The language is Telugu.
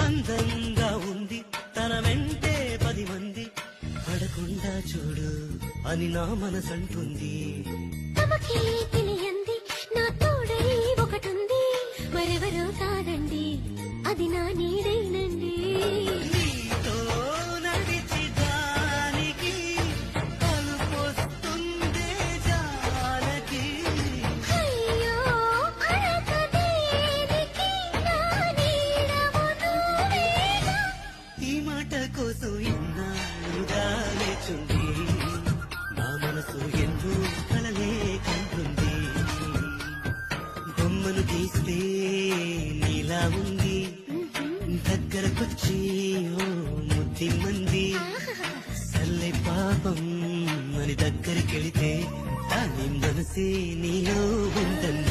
అందంగా ఉంది తన వెంటే 10 మంది పడకుండా చూడు అని నా మనసంటుంది. తమకే తెలియంది నా తోడై ఒకటుంది, మరెవరో కాదండి అది నా నీడేనండి. నీతో నడిచి దానికి కలుపొస్తుందే జానకి. అయ్యో అడగ దేనికి నా నీడవు నువ్వేగా. ఈ మాట కోసం ఎన్నాళ్ళుగా లేచుంది నా మనసు ఎన్నో కలలే కంటుంది. బొమ్మను తీస్తే నీలా ఉంది దగ్గరకొచ్చి ఓ ముద్దిమ్మంది. సల్లే పాపం అని దగ్గరికెళితే దాని మనసే నీలో ఉందండి.